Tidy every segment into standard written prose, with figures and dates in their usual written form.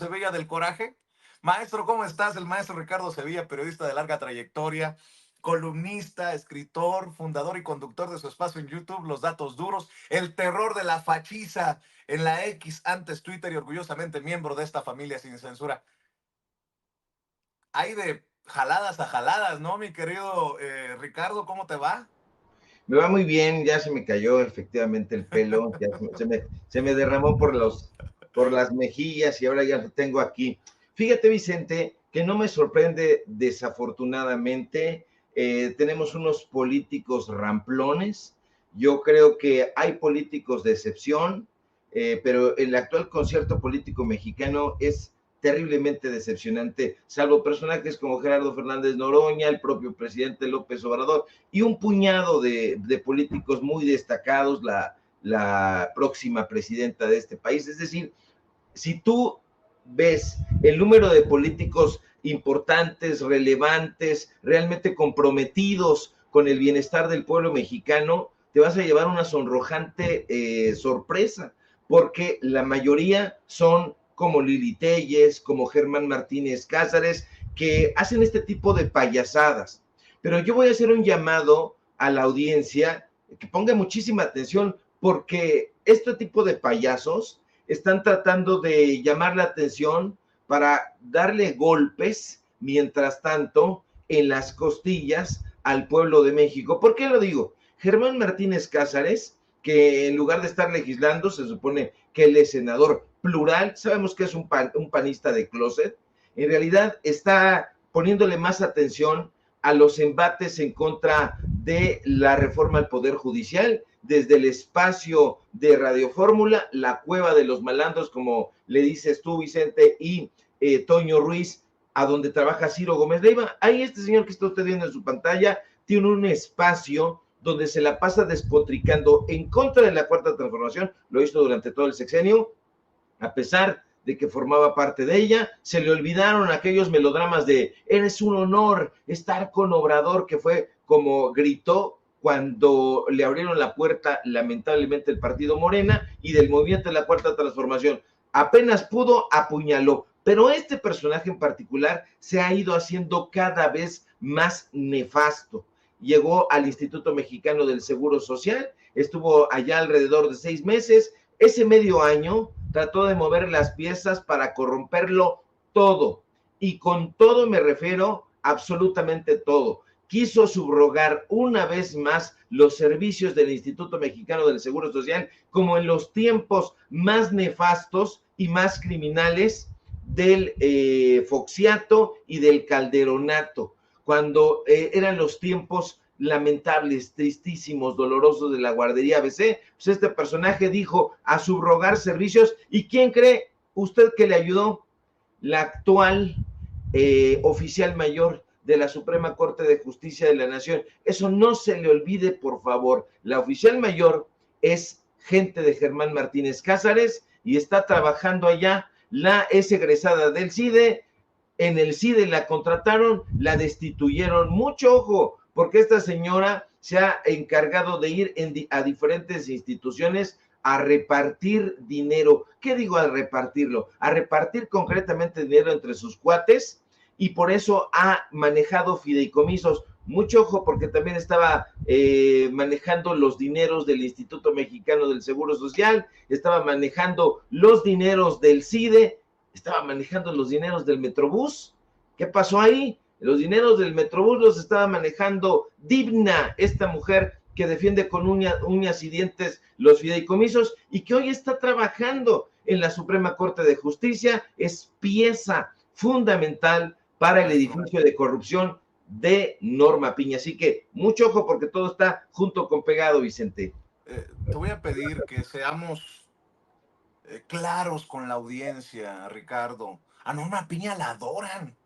Sevilla del Coraje. Maestro, ¿cómo estás? El maestro Ricardo Sevilla, periodista de larga trayectoria, columnista, escritor, fundador y conductor de su espacio en YouTube, Los Datos Duros, el terror de la fachiza en la X, antes Twitter, y orgullosamente miembro de esta familia sin censura. Hay de jaladas a jaladas, ¿no, mi querido Ricardo? ¿Cómo te va? Me va muy bien, ya se me cayó efectivamente el pelo, ya se me derramó por las mejillas y ahora ya lo tengo aquí. Fíjate, Vicente, que no me sorprende desafortunadamente. Tenemos unos políticos ramplones. Yo creo que hay políticos de excepción, pero el actual concierto político mexicano es terriblemente decepcionante, salvo personajes como Gerardo Fernández Noroña, el propio presidente López Obrador y un puñado de políticos muy destacados, la próxima presidenta de este país. Es decir, si tú ves el número de políticos importantes, relevantes, realmente comprometidos con el bienestar del pueblo mexicano, te vas a llevar una sonrojante sorpresa, porque la mayoría son como Lili Telles, como Germán Martínez Cázares, que hacen este tipo de payasadas. Pero yo voy a hacer un llamado a la audiencia que ponga muchísima atención, porque este tipo de payasos están tratando de llamar la atención para darle golpes, mientras tanto, en las costillas al pueblo de México. ¿Por qué lo digo? Germán Martínez Cázares, que en lugar de estar legislando, se supone que él es senador plural, sabemos que es un panista de closet, en realidad está poniéndole más atención a los embates en contra de la reforma al Poder Judicial, desde el espacio de Radio Fórmula, la cueva de los malandros, como le dices tú, Vicente, y Toño Ruiz, a donde trabaja Ciro Gómez Leiva. Ahí este señor que está usted viendo en su pantalla tiene un espacio donde se la pasa despotricando en contra de la Cuarta Transformación, lo hizo durante todo el sexenio, a pesar de que formaba parte de ella. Se le olvidaron aquellos melodramas de eres un honor estar con Obrador, que fue como gritó cuando le abrieron la puerta, lamentablemente, el partido Morena y del movimiento de la Cuarta Transformación. Apenas pudo, apuñaló. Pero este personaje en particular se ha ido haciendo cada vez más nefasto. Llegó al Instituto Mexicano del Seguro Social, estuvo allá alrededor de 6 meses. Ese medio año trató de mover las piezas para corromperlo todo. Y con todo me refiero absolutamente todo. Quiso subrogar una vez más los servicios del Instituto Mexicano del Seguro Social, como en los tiempos más nefastos y más criminales del Foxiato y del Calderonato, cuando eran los tiempos lamentables, tristísimos, dolorosos de la guardería ABC. Pues este personaje dijo a subrogar servicios. ¿Y quién cree usted que le ayudó? La actual oficial mayor de la Suprema Corte de Justicia de la Nación. Eso no se le olvide, por favor. La oficial mayor es gente de Germán Martínez Cázares y está trabajando allá. Es egresada del CIDE. En el CIDE la contrataron, la destituyeron. Mucho ojo, porque esta señora se ha encargado de ir a diferentes instituciones a repartir dinero. ¿Qué digo a repartirlo? A repartir concretamente dinero entre sus cuates, y por eso ha manejado fideicomisos. Mucho ojo, porque también estaba manejando los dineros del Instituto Mexicano del Seguro Social, estaba manejando los dineros del CIDE, estaba manejando los dineros del Metrobús. ¿Qué pasó ahí? Los dineros del Metrobús los estaba manejando Digna, esta mujer que defiende con uñas y dientes los fideicomisos y que hoy está trabajando en la Suprema Corte de Justicia. Es pieza fundamental para el edificio de corrupción de Norma Piña. Así que mucho ojo, porque todo está junto con pegado, Vicente. Te voy a pedir que seamos claros con la audiencia, Ricardo. A Norma Piña la adoran.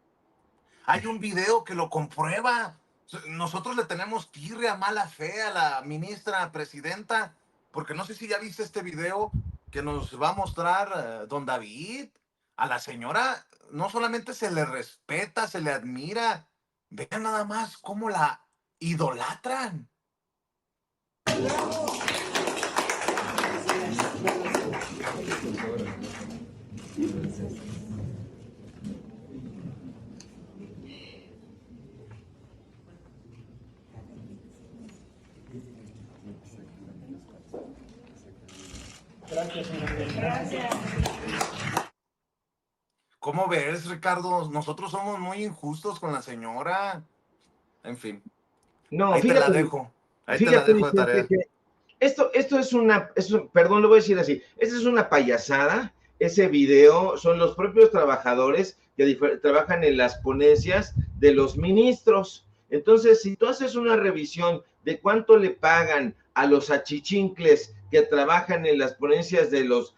Hay un video que lo comprueba. Nosotros le tenemos tirria, mala fe a la ministra presidenta, porque no sé si ya viste este video que nos va a mostrar don David. A la señora no solamente se le respeta, se le admira. Vean nada más cómo la idolatran. Gracias, señor presidente. Gracias. ¿Cómo ves, Ricardo? Nosotros somos muy injustos con la señora. En fin, No, ahí te la fíjate, dejo. Ahí te la fíjate, dejo de Vicente, tarea. que esto es una, perdón, lo voy a decir así, esto es una payasada. Ese video son los propios trabajadores que trabajan en las ponencias de los ministros. Entonces, si tú haces una revisión de cuánto le pagan a los achichincles que trabajan en las ponencias de los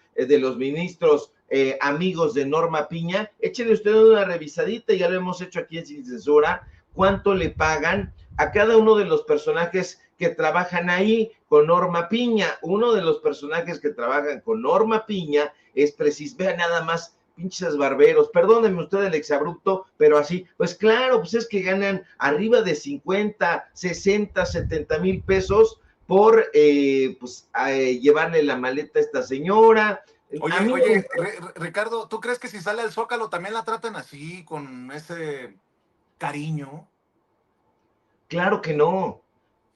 ministros amigos de Norma Piña, échele usted una revisadita, ya lo hemos hecho aquí en Sin Censura, cuánto le pagan a cada uno de los personajes que trabajan ahí con Norma Piña. Uno de los personajes que trabajan con Norma Piña es precisamente, vean nada más, pinches barberos, perdónenme usted el exabrupto, pero así, pues claro, pues es que ganan arriba de 50, 60, 70 mil pesos por llevarle la maleta a esta señora. A mí Oye, Ricardo, ¿tú crees que si sale al Zócalo también la tratan así, con ese cariño? claro que no.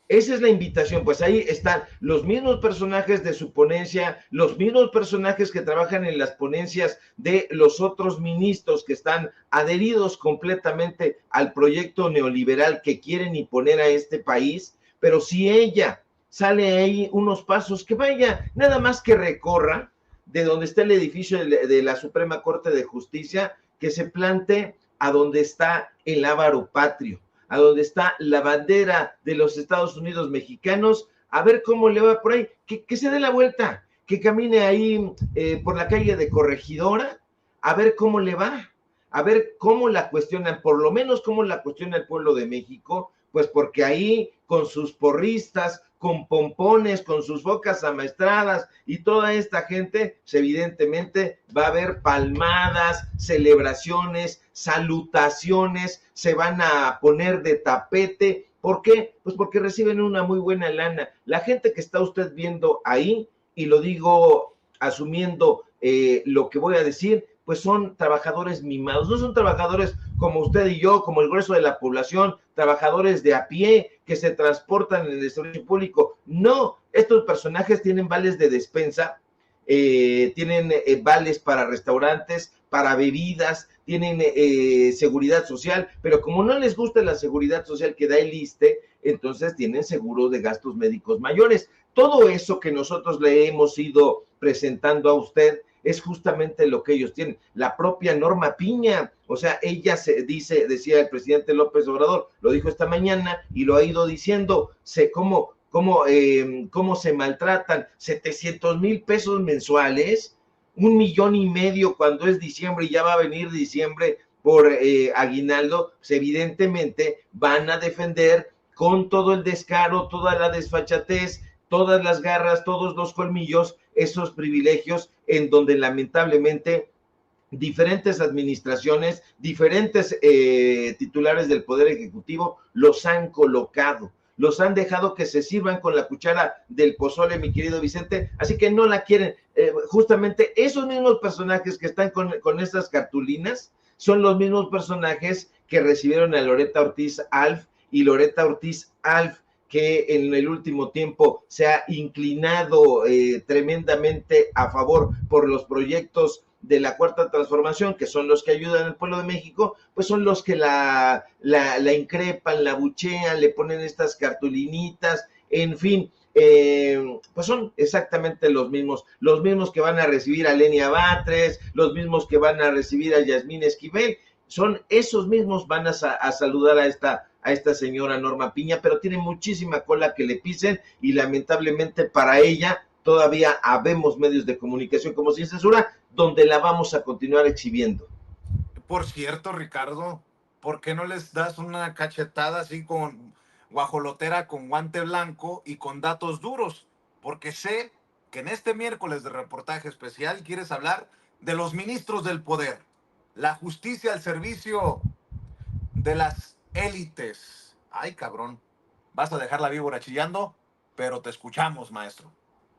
Esa es la invitación, pues ahí están los mismos personajes de su ponencia, los mismos personajes que trabajan en las ponencias de los otros ministros que están adheridos completamente al proyecto neoliberal que quieren imponer a este país, pero si ella sale ahí unos pasos, que vaya, nada más que recorra de donde está el edificio de la Suprema Corte de Justicia, que se plante a donde está el Ávaro Patrio, a donde está la bandera de los Estados Unidos mexicanos, a ver cómo le va por ahí, que se dé la vuelta, que camine ahí por la calle de Corregidora, a ver cómo le va, a ver cómo la cuestionan, por lo menos cómo la cuestiona el pueblo de México, pues porque ahí con sus porristas, con pompones, con sus bocas amaestradas y toda esta gente, pues evidentemente va a haber palmadas, celebraciones, salutaciones, se van a poner de tapete. ¿Por qué? Pues porque reciben una muy buena lana. La gente que está usted viendo ahí, y lo digo asumiendo lo que voy a decir, pues son trabajadores mimados, no son trabajadores como usted y yo, como el grueso de la población, trabajadores de a pie que se transportan en el servicio público. No, estos personajes tienen vales de despensa, tienen vales para restaurantes, para bebidas, tienen seguridad social, pero como no les gusta la seguridad social que da el ISSSTE, entonces tienen seguros de gastos médicos mayores. Todo eso que nosotros le hemos ido presentando a usted es justamente lo que ellos tienen. La propia Norma Piña, o sea, ella decía el presidente López Obrador, lo dijo esta mañana y lo ha ido diciendo, cómo se maltratan, 700,000 pesos mensuales, 1,500,000 cuando es diciembre y ya va a venir diciembre por aguinaldo, pues evidentemente van a defender con todo el descaro, toda la desfachatez, todas las garras, todos los colmillos, esos privilegios en donde lamentablemente diferentes administraciones, diferentes titulares del Poder Ejecutivo los han colocado, los han dejado que se sirvan con la cuchara del pozole, mi querido Vicente, así que no la quieren. Justamente esos mismos personajes que están con estas cartulinas son los mismos personajes que recibieron a Loretta Ortiz Alf, y Loretta Ortiz Alf, que en el último tiempo se ha inclinado tremendamente a favor por los proyectos de la Cuarta Transformación, que son los que ayudan al pueblo de México, pues son los que la increpan, la buchean, le ponen estas cartulinitas, en fin, pues son exactamente los mismos que van a recibir a Lenia Batres, los mismos que van a recibir a Yasmín Esquivel, son esos mismos van a saludar a esta señora Norma Piña, pero tiene muchísima cola que le pisen y lamentablemente para ella todavía habemos medios de comunicación como Sin Censura, donde la vamos a continuar exhibiendo. Por cierto, Ricardo, ¿por qué no les das una cachetada así con guajolotera, con guante blanco y con datos duros? Porque sé que en este miércoles de reportaje especial quieres hablar de los ministros del poder, la justicia al servicio de las élites. Ay, cabrón, vas a dejar la víbora chillando, pero te escuchamos, maestro.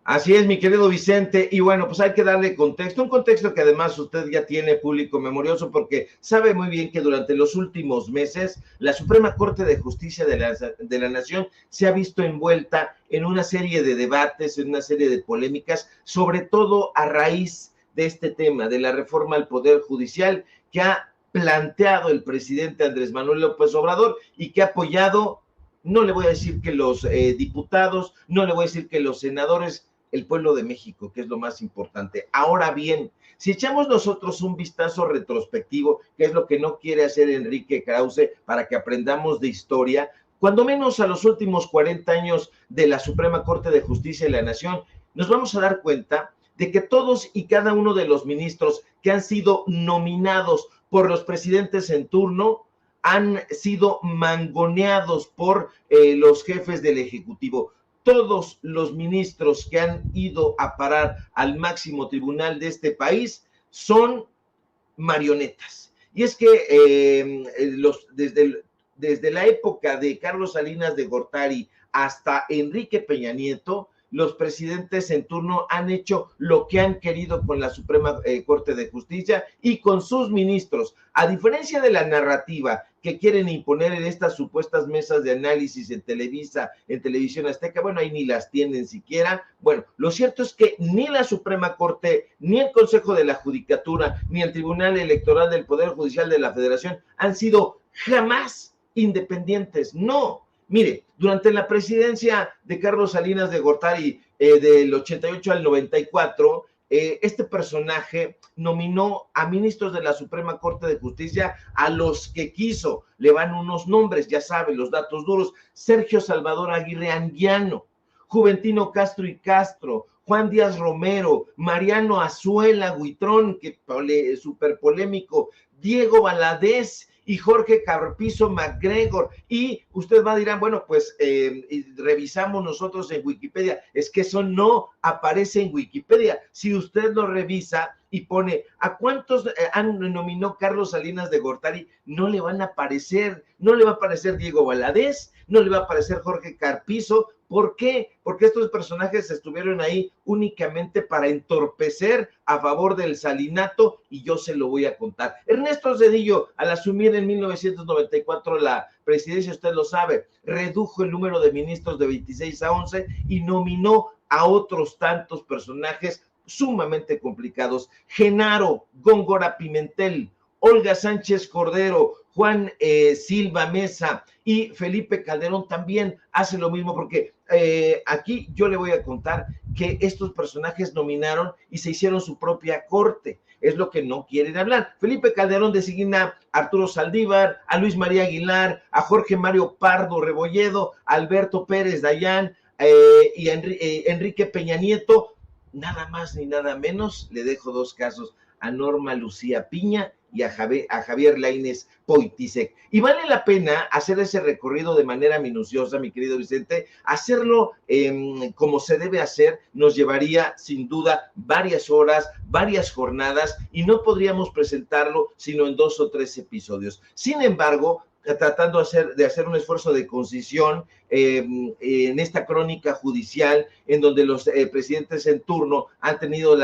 Así es, mi querido Vicente, y bueno, pues hay que darle contexto, un contexto que además usted ya tiene público memorioso porque sabe muy bien que durante los últimos meses la Suprema Corte de Justicia de la Nación se ha visto envuelta en una serie de debates, en una serie de polémicas, sobre todo a raíz de este tema, de la reforma al Poder Judicial que ha planteado el presidente Andrés Manuel López Obrador y que ha apoyado, no le voy a decir que los diputados, no le voy a decir que los senadores, el pueblo de México, que es lo más importante. Ahora bien, si echamos nosotros un vistazo retrospectivo, que es lo que no quiere hacer Enrique Krause para que aprendamos de historia, cuando menos a los últimos 40 años de la Suprema Corte de Justicia de la Nación, nos vamos a dar cuenta de que todos y cada uno de los ministros que han sido nominados por los presidentes en turno han sido mangoneados por los jefes del Ejecutivo. Todos los ministros que han ido a parar al máximo tribunal de este país son marionetas. Y es que desde la época de Carlos Salinas de Gortari hasta Enrique Peña Nieto, los presidentes en turno han hecho lo que han querido con la Suprema Corte de Justicia y con sus ministros. A diferencia de la narrativa que quieren imponer en estas supuestas mesas de análisis en Televisa, en Televisión Azteca, bueno, ahí ni las tienen siquiera. Bueno, lo cierto es que ni la Suprema Corte, ni el Consejo de la Judicatura, ni el Tribunal Electoral del Poder Judicial de la Federación han sido jamás independientes. No. Mire, durante la presidencia de Carlos Salinas de Gortari del 88 al 94, este personaje nominó a ministros de la Suprema Corte de Justicia a los que quiso. Le van unos nombres, ya saben, los datos duros: Sergio Salvador Aguirre Anguiano, Juventino Castro y Castro, Juan Díaz Romero, Mariano Azuela Huitrón, que súper polémico, Diego Valadez y Jorge Carpizo MacGregor. Y usted va a decir, bueno, pues revisamos nosotros en Wikipedia. Es que eso no aparece en Wikipedia. Si usted lo revisa y pone a cuántos nominó Carlos Salinas de Gortari, no le van a aparecer, no le va a aparecer Diego Valadez, no le va a aparecer Jorge Carpizo. ¿Por qué? Porque estos personajes estuvieron ahí únicamente para entorpecer a favor del salinato, y yo se lo voy a contar. Ernesto Zedillo, al asumir en 1994 la presidencia, usted lo sabe, redujo el número de ministros de 26 a 11 y nominó a otros tantos personajes sumamente complicados: Genaro Góngora Pimentel, Olga Sánchez Cordero, Juan Silva Mesa y Felipe Calderón también hace lo mismo, porque aquí yo le voy a contar que estos personajes nominaron y se hicieron su propia corte. Es lo que no quieren hablar. Felipe Calderón designa a Arturo Saldívar, a Luis María Aguilar, a Jorge Mario Pardo Rebolledo, a Alberto Pérez Dayán y a Enrique Peña Nieto. Nada más ni nada menos, le dejo dos casos: a Norma Lucía Piña y a Javier Lainez Poitisek. Y vale la pena hacer ese recorrido de manera minuciosa, mi querido Vicente. Hacerlo como se debe hacer nos llevaría sin duda varias horas, varias jornadas, y no podríamos presentarlo sino en 2 o 3 episodios. Sin embargo, tratando de hacer un esfuerzo de concisión en esta crónica judicial, en donde los presidentes en turno han tenido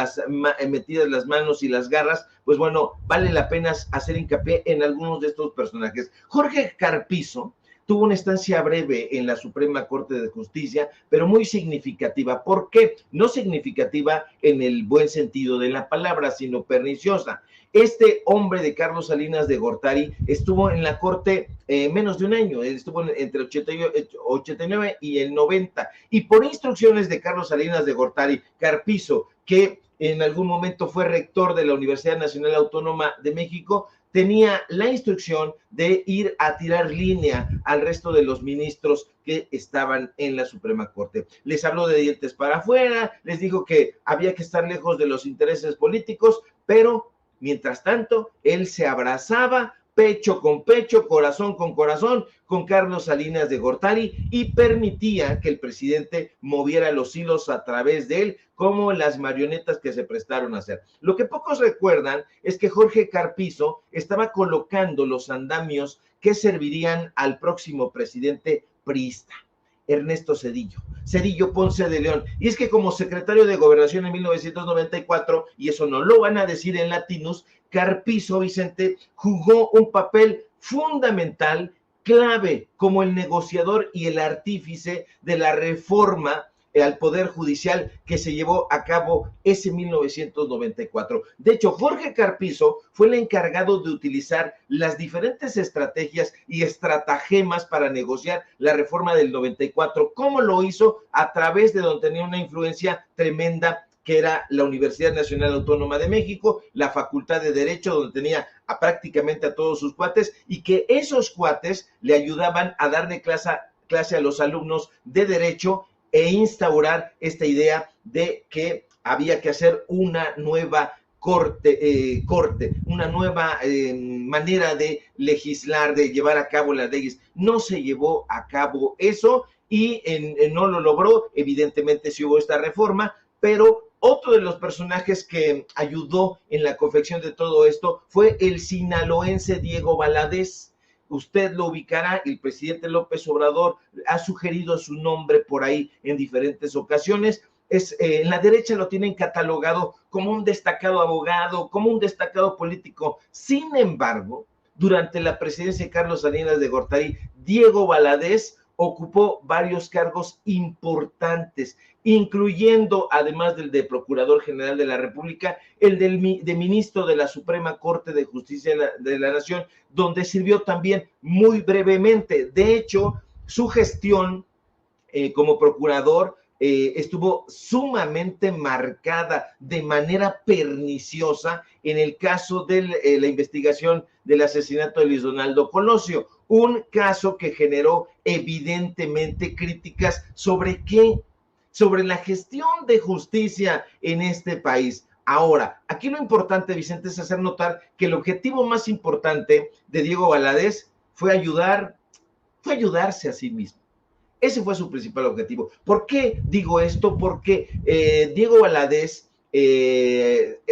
metidas las manos y las garras, pues bueno, vale la pena hacer hincapié en algunos de estos personajes. Jorge Carpizo tuvo una estancia breve en la Suprema Corte de Justicia, pero muy significativa. ¿Por qué? No significativa en el buen sentido de la palabra, sino perniciosa. Este hombre de Carlos Salinas de Gortari estuvo en la Corte menos de un año, estuvo entre 89 y el 90, y por instrucciones de Carlos Salinas de Gortari, Carpizo, que en algún momento fue rector de la Universidad Nacional Autónoma de México, tenía la instrucción de ir a tirar línea al resto de los ministros que estaban en la Suprema Corte. Les habló de dientes para afuera, les dijo que había que estar lejos de los intereses políticos, pero mientras tanto, él se abrazaba pecho con pecho, corazón con Carlos Salinas de Gortari, y permitía que el presidente moviera los hilos a través de él, como las marionetas que se prestaron a hacer. Lo que pocos recuerdan es que Jorge Carpizo estaba colocando los andamios que servirían al próximo presidente priista. Ernesto Zedillo Ponce de León. Y es que como secretario de Gobernación en 1994, y eso no lo van a decir en Latinus, Carpizo, Vicente, jugó un papel fundamental, clave, como el negociador y el artífice de la reforma al Poder Judicial que se llevó a cabo ese 1994. De hecho, Jorge Carpizo fue el encargado de utilizar las diferentes estrategias y estratagemas para negociar la reforma del 94. ¿Cómo lo hizo? A través de donde tenía una influencia tremenda, que era la Universidad Nacional Autónoma de México, la Facultad de Derecho, donde tenía prácticamente a todos sus cuates, y que esos cuates le ayudaban a darle clase a los alumnos de Derecho e instaurar esta idea de que había que hacer una nueva corte, una nueva manera de legislar, de llevar a cabo las leyes. No se llevó a cabo eso y no lo logró. Evidentemente sí hubo esta reforma, pero otro de los personajes que ayudó en la confección de todo esto fue el sinaloense Diego Valadez. Usted lo ubicará, el presidente López Obrador ha sugerido su nombre por ahí en diferentes ocasiones. En la derecha lo tienen catalogado como un destacado abogado, como un destacado político. Sin embargo, durante la presidencia de Carlos Salinas de Gortari, Diego Valadez ocupó varios cargos importantes, incluyendo, además del de Procurador General de la República, el de ministro de la Suprema Corte de Justicia de la Nación, donde sirvió también muy brevemente. De hecho, su gestión como procurador estuvo sumamente marcada de manera perniciosa en el caso de la investigación del asesinato de Luis Donaldo Colosio, un caso que generó evidentemente críticas sobre qué, sobre la gestión de justicia en este país. Ahora, aquí lo importante, Vicente, es hacer notar que el objetivo más importante de Diego Valadez fue ayudarse a sí mismo. Ese fue su principal objetivo. ¿Por qué digo esto? Porque Diego Valadez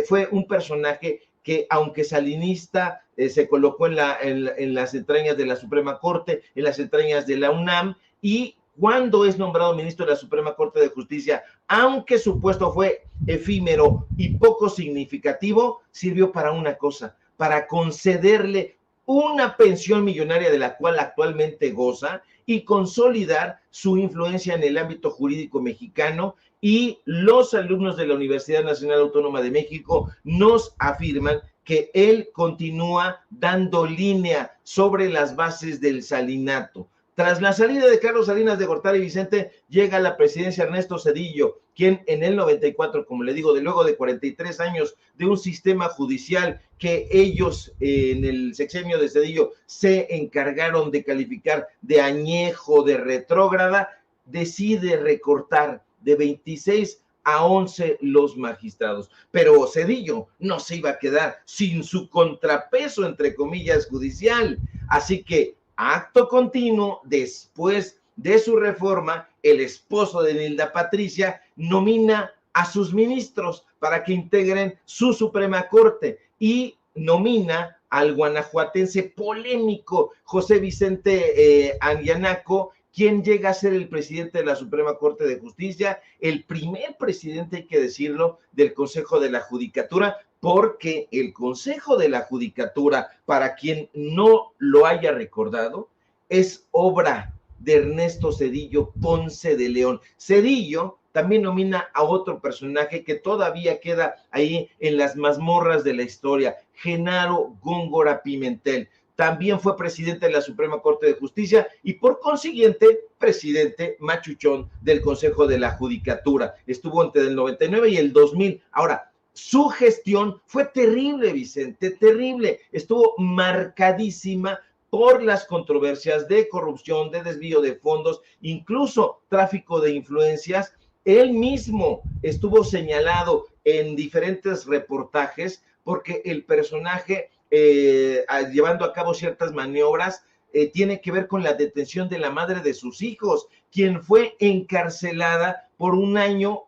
fue un personaje que, aunque salinista, se colocó en las entrañas de la Suprema Corte, en las entrañas de la UNAM, y cuando es nombrado ministro de la Suprema Corte de Justicia, aunque su puesto fue efímero y poco significativo, sirvió para una cosa, para concederle una pensión millonaria de la cual actualmente goza y consolidar su influencia en el ámbito jurídico mexicano. Y los alumnos de la Universidad Nacional Autónoma de México nos afirman que él continúa dando línea sobre las bases del salinato. Tras la salida de Carlos Salinas de Gortari, Vicente, llega a la presidencia Ernesto Zedillo, quien en el 94, como le digo, de luego de 43 años de un sistema judicial que ellos en el sexenio de Zedillo se encargaron de calificar de añejo, de retrógrada, decide recortar de 26 a 11 los magistrados. Pero Zedillo no se iba a quedar sin su contrapeso, entre comillas, judicial. Así que, acto continuo, después de su reforma, el esposo de Nilda Patricia nomina a sus ministros para que integren su Suprema Corte y nomina al guanajuatense polémico José Vicente Anguianaco, quien llega a ser el presidente de la Suprema Corte de Justicia, el primer presidente, hay que decirlo, del Consejo de la Judicatura, porque el Consejo de la Judicatura, para quien no lo haya recordado, es obra de Ernesto Zedillo Ponce de León. Zedillo también nomina a otro personaje que todavía queda ahí en las mazmorras de la historia, Genaro Góngora Pimentel. También fue presidente de la Suprema Corte de Justicia y por consiguiente presidente machuchón del Consejo de la Judicatura. Estuvo entre el 99 y el 2000. Ahora, su gestión fue terrible, Vicente, terrible. Estuvo marcadísima por las controversias de corrupción, de desvío de fondos, incluso tráfico de influencias. Él mismo estuvo señalado en diferentes reportajes porque el personaje llevando a cabo ciertas maniobras tiene que ver con la detención de la madre de sus hijos, quien fue encarcelada por un año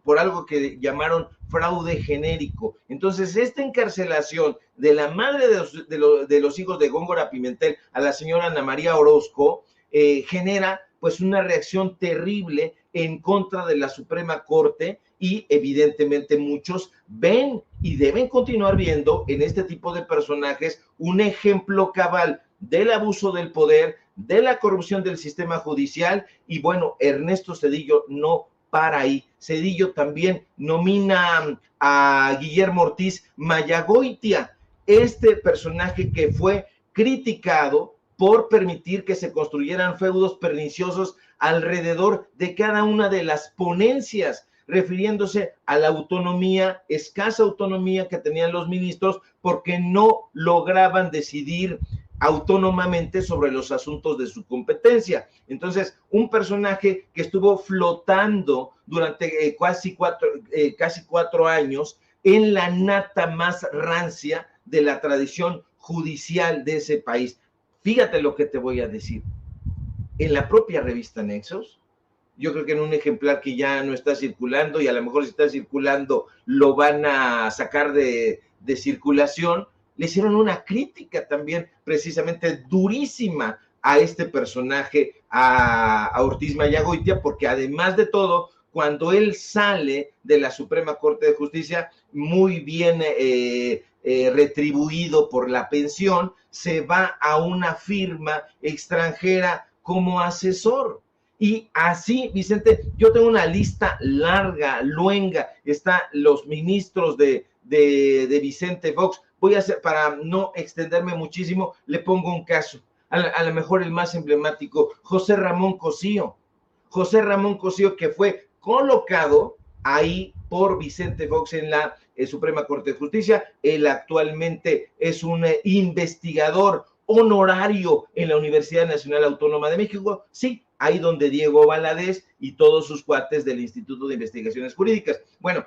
por algo que llamaron fraude genérico. Entonces, esta encarcelación de la madre de los hijos de Góngora Pimentel a la señora Ana María Orozco genera pues una reacción terrible en contra de la Suprema Corte, y evidentemente muchos ven y deben continuar viendo en este tipo de personajes un ejemplo cabal del abuso del poder, de la corrupción del sistema judicial. Y bueno, Ernesto Zedillo no para ahí. Zedillo también nomina a Guillermo Ortiz Mayagoitia, este personaje que fue criticado por permitir que se construyeran feudos perniciosos alrededor de cada una de las ponencias, refiriéndose a la autonomía, escasa autonomía que tenían los ministros, porque no lograban decidir autónomamente sobre los asuntos de su competencia. Entonces, un personaje que estuvo flotando durante casi cuatro años en la nata más rancia de la tradición judicial de ese país. Fíjate lo que te voy a decir. En la propia revista Nexos, yo creo que en un ejemplar que ya no está circulando, y a lo mejor si está circulando lo van a sacar de circulación, le hicieron una crítica también precisamente durísima a este personaje, a Ortiz Mayagoitia, porque además de todo, cuando él sale de la Suprema Corte de Justicia, muy bien retribuido por la pensión, se va a una firma extranjera como asesor. Y así, Vicente, yo tengo una lista larga, luenga, están los ministros de Vicente Fox. Voy a hacer, para no extenderme muchísimo, le pongo un caso, a lo mejor el más emblemático, José Ramón Cosío. José Ramón Cosío, que fue colocado ahí por Vicente Fox en la Suprema Corte de Justicia. Él actualmente es un investigador honorario en la Universidad Nacional Autónoma de México, sí, ahí donde Diego Valadez y todos sus cuates del Instituto de Investigaciones Jurídicas. Bueno,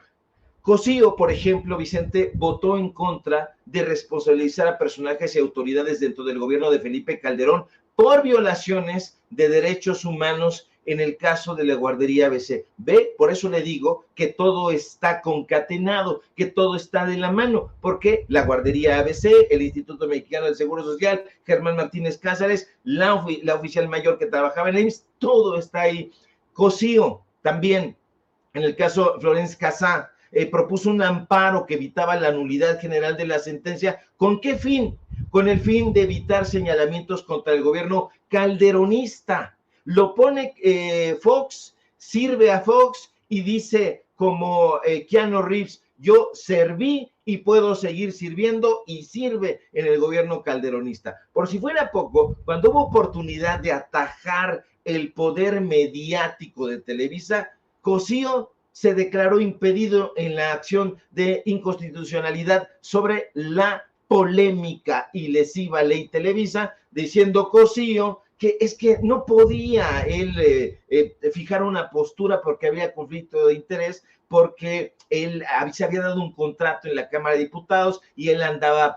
Cosío, por ejemplo, Vicente, votó en contra de responsabilizar a personajes y autoridades dentro del gobierno de Felipe Calderón por violaciones de derechos humanos en el caso de la guardería ABC. Ve, por eso le digo que todo está concatenado, que todo está de la mano, porque la guardería ABC, el Instituto Mexicano del Seguro Social, Germán Martínez Cázares, la oficial mayor que trabajaba en el IMSS, todo está ahí. Cosío, también, en el caso Florence Casá, propuso un amparo que evitaba la nulidad general de la sentencia. ¿Con qué fin? Con el fin de evitar señalamientos contra el gobierno calderonista. Lo pone Fox, sirve a Fox y dice como Keanu Reeves, yo serví y puedo seguir sirviendo, y sirve en el gobierno calderonista. Por si fuera poco, cuando hubo oportunidad de atajar el poder mediático de Televisa, Cosío se declaró impedido en la acción de inconstitucionalidad sobre la polémica y lesiva ley Televisa, diciendo Cosío que es que no podía él fijar una postura porque había conflicto de interés, porque él se había dado un contrato en la Cámara de Diputados y él andaba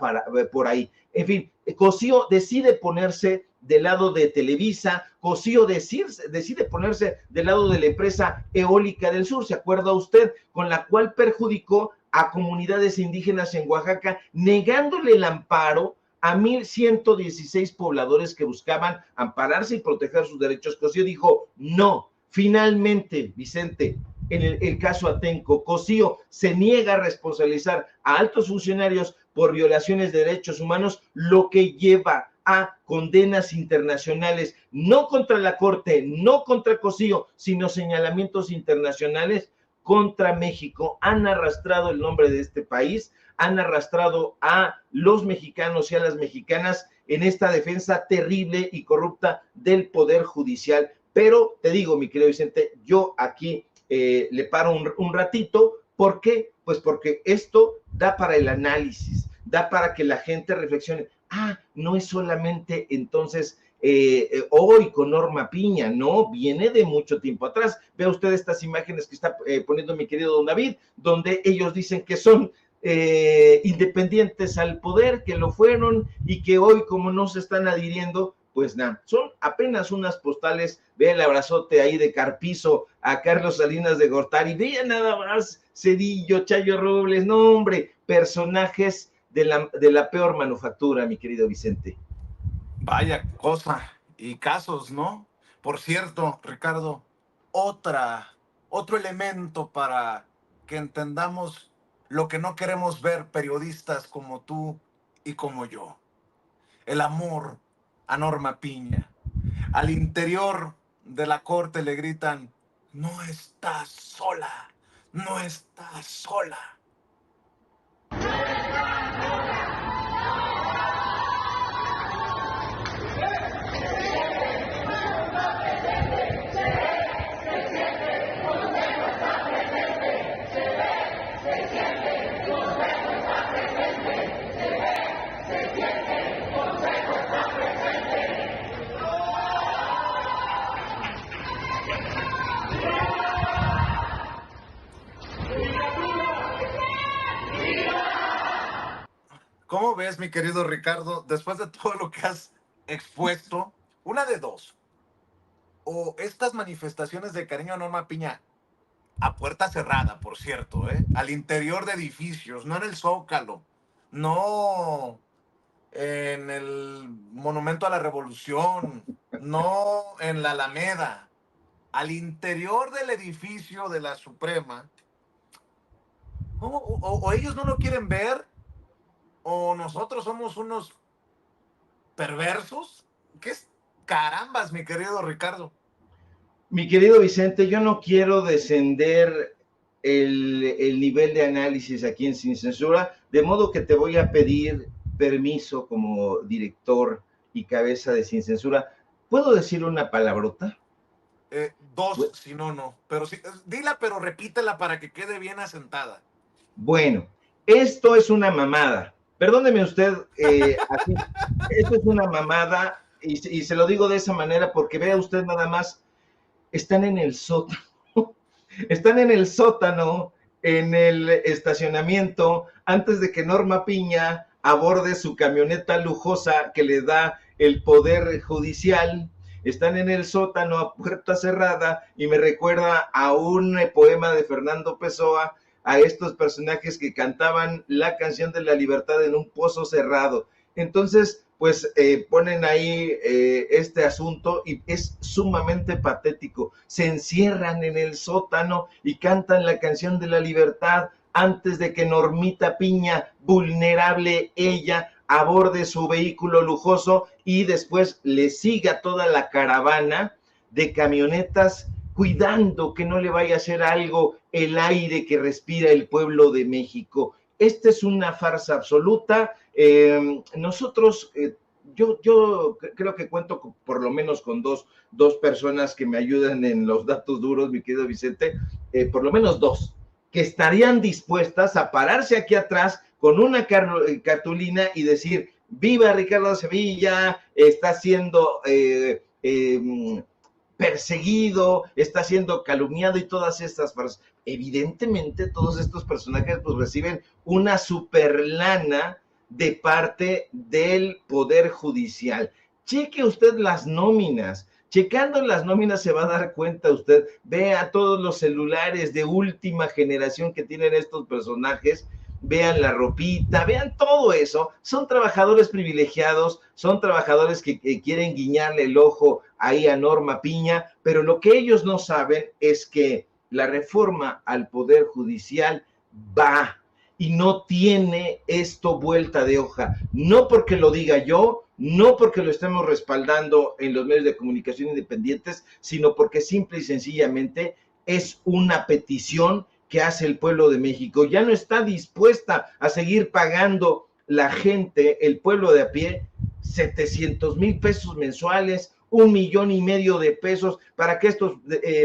por ahí. En fin, Cosío decide ponerse del lado de Televisa. Cosío decide ponerse del lado de la empresa Eólica del Sur, ¿se acuerda usted? Con la cual perjudicó a comunidades indígenas en Oaxaca, negándole el amparo a 1,116 pobladores que buscaban ampararse y proteger sus derechos. Cosío dijo no. Finalmente, Vicente, en el caso Atenco, Cosío se niega a responsabilizar a altos funcionarios por violaciones de derechos humanos, lo que lleva a condenas internacionales, no contra la Corte, no contra Cosío, sino señalamientos internacionales contra México. Han arrastrado el nombre de este país, han arrastrado a los mexicanos y a las mexicanas en esta defensa terrible y corrupta del Poder Judicial. Pero te digo, mi querido Vicente, yo aquí le paro un ratito. ¿Por qué? Pues porque esto da para el análisis, da para que la gente reflexione. No es solamente entonces hoy con Norma Piña, no, viene de mucho tiempo atrás. Vea usted estas imágenes que está poniendo mi querido don David, donde ellos dicen que son independientes al poder, que lo fueron, y que hoy, como no se están adhiriendo, pues nada, son apenas unas postales. Ve el abrazote ahí de Carpizo a Carlos Salinas de Gortari, vean nada más, Zedillo, Chayo Robles, no hombre, personajes de la peor manufactura, mi querido Vicente. Vaya cosa, y casos, ¿no? Por cierto, Ricardo, otro elemento para que entendamos lo que no queremos ver periodistas como tú y como yo. El amor a Norma Piña. Al interior de la corte le gritan, no estás sola, no estás sola. ¿Cómo ves, mi querido Ricardo, después de todo lo que has expuesto, una de dos, o estas manifestaciones de cariño a Norma Piña a puerta cerrada, por cierto, ¿eh? Al interior de edificios, no en el Zócalo, no en el Monumento a la Revolución, no en la Alameda, al interior del edificio de la Suprema. O ellos no lo quieren ver, o nosotros somos unos perversos. ¿Qué es carambas, mi querido Ricardo? Mi querido Vicente, yo no quiero descender el nivel de análisis aquí en Sin Censura, de modo que te voy a pedir permiso como director y cabeza de Sin Censura. ¿Puedo decir una palabrota? Dos, si no, no. Pero sí, dila, pero repítela para que quede bien asentada. Bueno, esto es una mamada. Perdóneme usted, así, esto es una mamada y se lo digo de esa manera porque vea usted nada más, están en el sótano. Están en el sótano, en el estacionamiento, antes de que Norma Piña aborde su camioneta lujosa que le da el poder judicial. Están en el sótano a puerta cerrada y me recuerda a un poema de Fernando Pessoa, a estos personajes que cantaban la canción de la libertad en un pozo cerrado. Entonces, pues ponen ahí este asunto y es sumamente patético. Se encierran en el sótano y cantan la canción de la libertad antes de que Normita Piña, vulnerable ella, aborde su vehículo lujoso y después le siga toda la caravana de camionetas cuidando que no le vaya a hacer algo el aire que respira el pueblo de México. Esta es una farsa absoluta. Nosotros, yo creo que cuento por lo menos con dos personas que me ayudan en los datos duros, mi querido Vicente, por lo menos dos, que estarían dispuestas a pararse aquí atrás con una cartulina y decir, viva Ricardo Sevilla, está siendo perseguido, está siendo calumniado y todas estas cosas. Evidentemente todos estos personajes pues reciben una super lana de parte del Poder Judicial. Cheque usted las nóminas. Checando las nóminas se va a dar cuenta usted, vea todos los celulares de última generación que tienen estos personajes, vean la ropita, vean todo eso. Son trabajadores privilegiados, son trabajadores que quieren guiñarle el ojo ahí a Norma Piña, pero lo que ellos no saben es que la reforma al Poder Judicial va y no tiene esto vuelta de hoja, no porque lo diga yo, no porque lo estemos respaldando en los medios de comunicación independientes, sino porque simple y sencillamente es una petición que hace el pueblo de México. Ya no está dispuesta a seguir pagando la gente, el pueblo de a pie, 700,000 pesos mensuales, 1,5 millones de pesos para que estos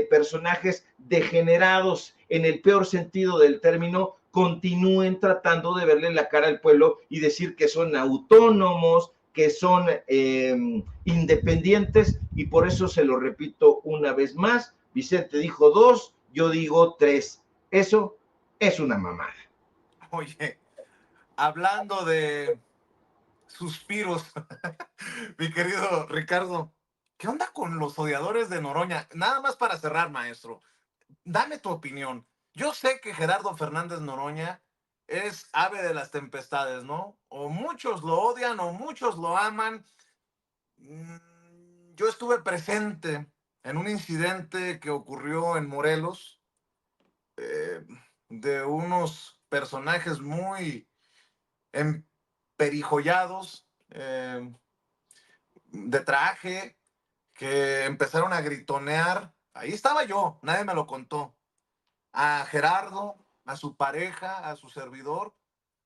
personajes degenerados en el peor sentido del término continúen tratando de verle la cara al pueblo y decir que son autónomos, que son independientes, y por eso se lo repito una vez más, Vicente dijo 2, yo digo 3. Eso es una mamada. Oye, hablando de suspiros, mi querido Ricardo, ¿qué onda con los odiadores de Noroña? Nada más para cerrar, maestro, dame tu opinión. Yo sé que Gerardo Fernández Noroña es ave de las tempestades, ¿no? O muchos lo odian o muchos lo aman. Yo estuve presente en un incidente que ocurrió en Morelos, de unos personajes muy emperijollados, de traje, que empezaron a gritonear. Ahí estaba yo, nadie me lo contó. A Gerardo, a su pareja, a su servidor.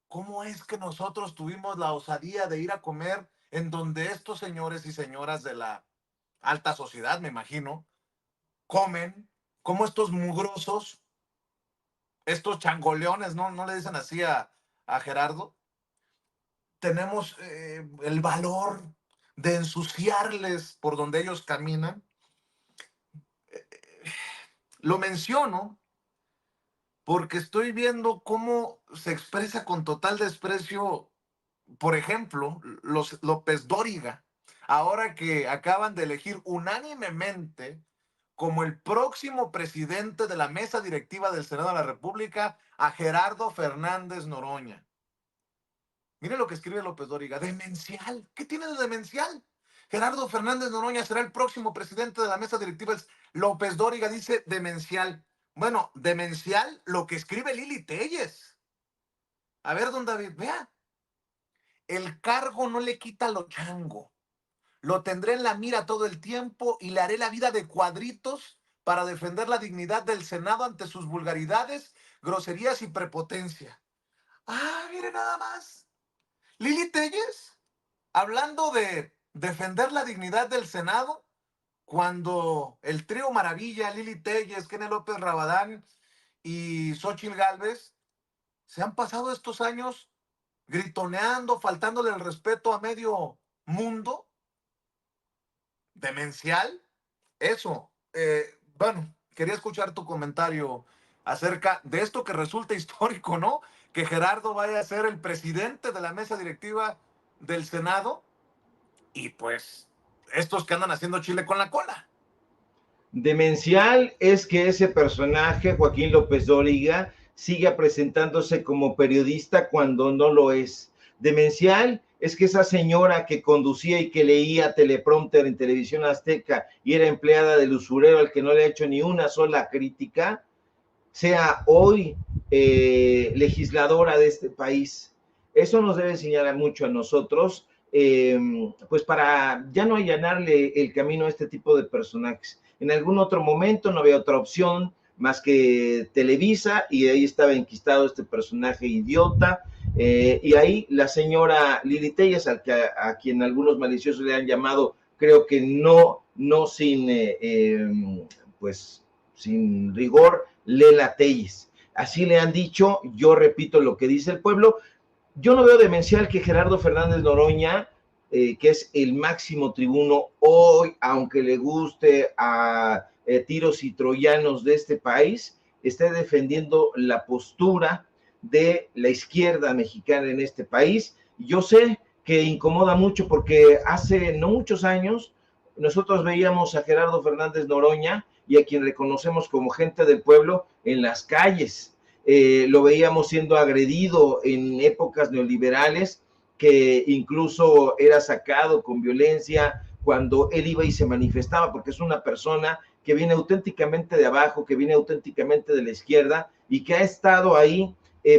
¿Cómo es que nosotros tuvimos la osadía de ir a comer en donde estos señores y señoras de la alta sociedad, me imagino, comen? ¿Cómo estos mugrosos, estos changoleones, no le dicen así a Gerardo? Tenemos el valor de ensuciarles por donde ellos caminan. Lo menciono porque estoy viendo cómo se expresa con total desprecio, por ejemplo, los López Dóriga, ahora que acaban de elegir unánimemente como el próximo presidente de la mesa directiva del Senado de la República a Gerardo Fernández Noroña. Mire lo que escribe López Dóriga, demencial. ¿Qué tiene de demencial? Gerardo Fernández Noroña será el próximo presidente de la mesa directiva. López Dóriga dice demencial. Bueno, demencial lo que escribe Lili Telles. A ver, don David, vea. El cargo no le quita lo chango. Lo tendré en la mira todo el tiempo y le haré la vida de cuadritos para defender la dignidad del Senado ante sus vulgaridades, groserías y prepotencia. Ah, mire nada más. Lili Telles, hablando de defender la dignidad del Senado, cuando el trío Maravilla, Lili Telles, Kene López Rabadán y Xóchitl Gálvez, se han pasado estos años gritoneando, faltándole el respeto a medio mundo, demencial, eso. Bueno, quería escuchar tu comentario acerca de esto que resulta histórico, ¿no? Que Gerardo vaya a ser el presidente de la mesa directiva del Senado y pues estos que andan haciendo chile con la cola. Demencial es que ese personaje, Joaquín López Dóriga, siga presentándose como periodista cuando no lo es. Demencial es que esa señora que conducía y que leía teleprompter en Televisión Azteca y era empleada del usurero al que no le ha hecho ni una sola crítica, sea hoy legisladora de este país. Eso nos debe señalar mucho a nosotros, pues para ya no allanarle el camino a este tipo de personajes. En algún otro momento no había otra opción más que Televisa y ahí estaba enquistado este personaje idiota, y ahí la señora Lili Telles, a quien algunos maliciosos le han llamado, creo que no sin, pues, sin rigor, Lela Telles. Así le han dicho, yo repito lo que dice el pueblo. Yo no veo demencial que Gerardo Fernández Noroña, que es el máximo tribuno hoy, aunque le guste a tiros y troyanos de este país, esté defendiendo la postura de la izquierda mexicana en este país. Yo sé que incomoda mucho porque hace no muchos años nosotros veíamos a Gerardo Fernández Noroña y a quien reconocemos como gente del pueblo en las calles. Lo veíamos siendo agredido en épocas neoliberales, que incluso era sacado con violencia cuando él iba y se manifestaba, porque es una persona que viene auténticamente de abajo, que viene auténticamente de la izquierda y que ha estado ahí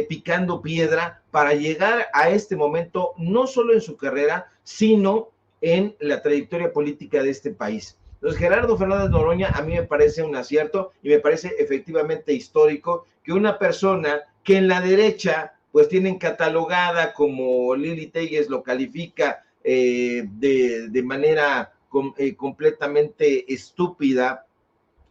picando piedra para llegar a este momento, no solo en su carrera, sino en la trayectoria política de este país. Entonces, Gerardo Fernández Noroña a mí me parece un acierto y me parece efectivamente histórico que una persona que en la derecha pues tienen catalogada, como Lili Telles lo califica de manera completamente estúpida,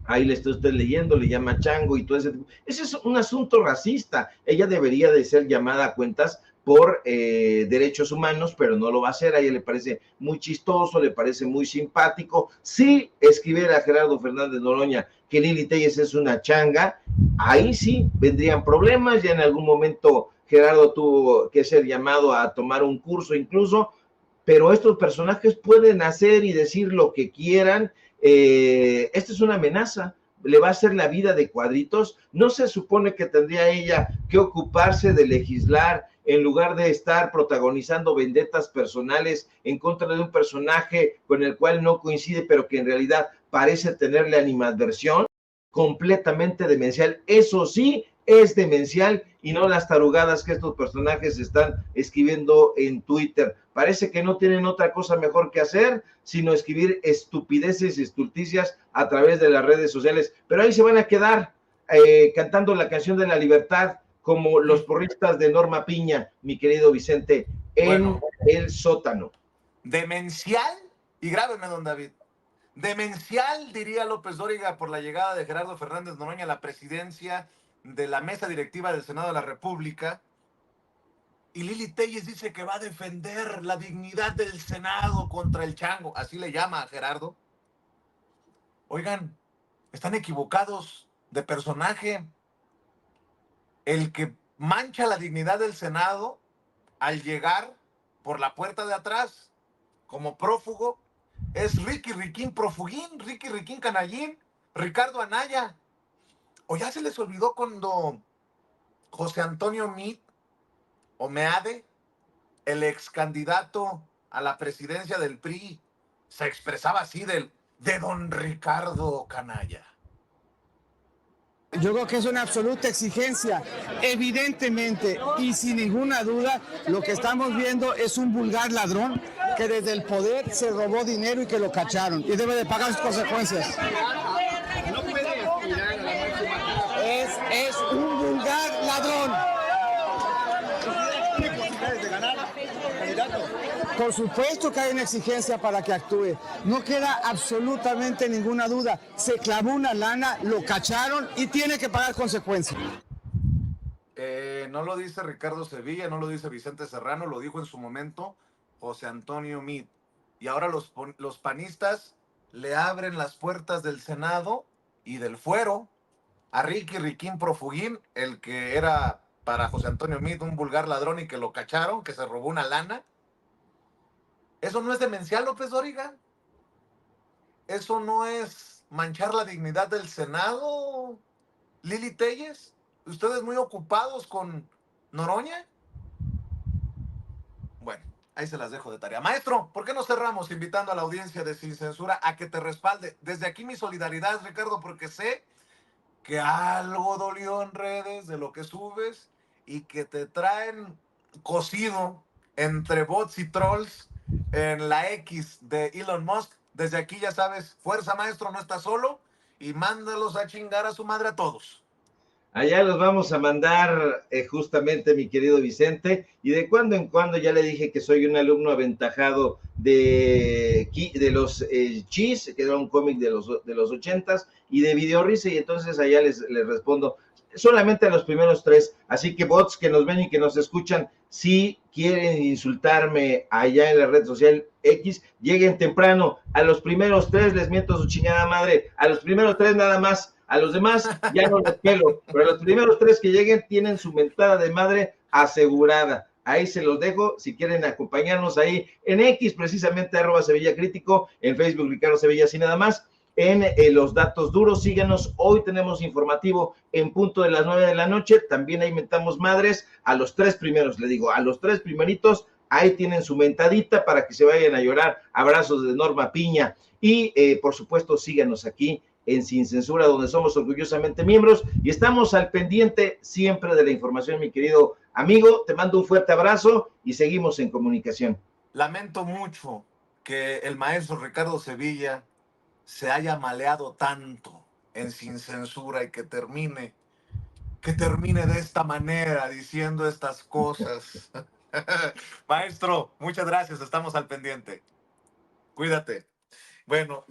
ahí le estoy usted leyendo, le llama chango y todo ese tipo. Ese es un asunto racista. Ella debería de ser llamada a cuentas por derechos humanos, pero no lo va a hacer. A ella le parece muy chistoso, le parece muy simpático. Si escribiera a Gerardo Fernández Noroña que Lili Telles es una changa, ahí sí vendrían problemas. Ya en algún momento Gerardo tuvo que ser llamado a tomar un curso incluso, pero estos personajes pueden hacer y decir lo que quieran. Esta es una amenaza, le va a hacer la vida de cuadritos. No se supone que tendría ella que ocuparse de legislar en lugar de estar protagonizando vendetas personales en contra de un personaje con el cual no coincide, pero que en realidad parece tenerle animadversión, completamente demencial. Eso sí, es demencial y no las tarugadas que estos personajes están escribiendo en Twitter. Parece que no tienen otra cosa mejor que hacer, sino escribir estupideces y estulticias a través de las redes sociales. Pero ahí se van a quedar cantando la canción de la libertad, como los porristas de Norma Piña, mi querido Vicente, en el sótano. Demencial, y grábeme, don David, demencial, diría López Dóriga, por la llegada de Gerardo Fernández Noroña a la presidencia de la mesa directiva del Senado de la República. Y Lili Téllez dice que va a defender la dignidad del Senado contra el chango. Así le llama a Gerardo. Oigan, están equivocados de personaje. El que mancha la dignidad del Senado al llegar por la puerta de atrás como prófugo es Ricky Riquín Profugín, Ricky Riquín Canallín, Ricardo Anaya. ¿O ya se les olvidó cuando José Antonio Meade, o Meade, el ex candidato a la presidencia del PRI, se expresaba así de don Ricardo Canalla? Yo creo que es una absoluta exigencia, evidentemente y sin ninguna duda, lo que estamos viendo es un vulgar ladrón que desde el poder se robó dinero y que lo cacharon y debe de pagar sus consecuencias. Es un vulgar ladrón. Por supuesto que hay una exigencia para que actúe. No queda absolutamente ninguna duda. Se clavó una lana, lo cacharon y tiene que pagar consecuencias. No lo dice Ricardo Sevilla, no lo dice Vicente Serrano, lo dijo en su momento José Antonio Meade. Y ahora los panistas le abren las puertas del Senado y del fuero a Ricky Riquín Profugín, el que era para José Antonio Meade un vulgar ladrón y que lo cacharon, que se robó una lana. ¿Eso no es demencial, López Dóriga? ¿Eso no es manchar la dignidad del Senado, Lili Téllez? ¿Ustedes muy ocupados con Noroña? Bueno, ahí se las dejo de tarea. Maestro, ¿por qué no cerramos invitando a la audiencia de Sin Censura a que te respalde? Desde aquí mi solidaridad, Ricardo, porque sé que algo dolió en redes de lo que subes y que te traen cocido entre bots y trolls en la X de Elon Musk. Desde aquí ya sabes, fuerza, maestro, no estás solo y mándalos a chingar a su madre a todos. Allá los vamos a mandar justamente, mi querido Vicente, y de cuando en cuando ya le dije que soy un alumno aventajado de los Chis, que era un cómic de los 80s, y de Videorrisa, y entonces allá les respondo solamente a los primeros 3, así que bots que nos ven y que nos escuchan, si quieren insultarme allá en la red social X, lleguen temprano, a los primeros 3 les miento su chingada madre, a los primeros 3 nada más. A los demás ya no les pelo, pero los primeros 3 que lleguen tienen su mentada de madre asegurada. Ahí se los dejo, si quieren acompañarnos ahí en X, precisamente @Sevilla Crítico, en Facebook Ricardo Sevilla, así nada más, en los datos duros, síganos, hoy tenemos informativo en punto de las 9 de la noche, también ahí mentamos madres, a los 3 primeros, le digo, a los 3 primeritos, ahí tienen su mentadita para que se vayan a llorar, abrazos de Norma Piña, y por supuesto síganos aquí en Sin Censura, donde somos orgullosamente miembros y estamos al pendiente siempre de la información, mi querido amigo. Te mando un fuerte abrazo y seguimos en comunicación. Lamento mucho que el maestro Ricardo Sevilla se haya maleado tanto en Sin Censura y que termine de esta manera diciendo estas cosas. Maestro, muchas gracias, estamos al pendiente. Cuídate. Bueno.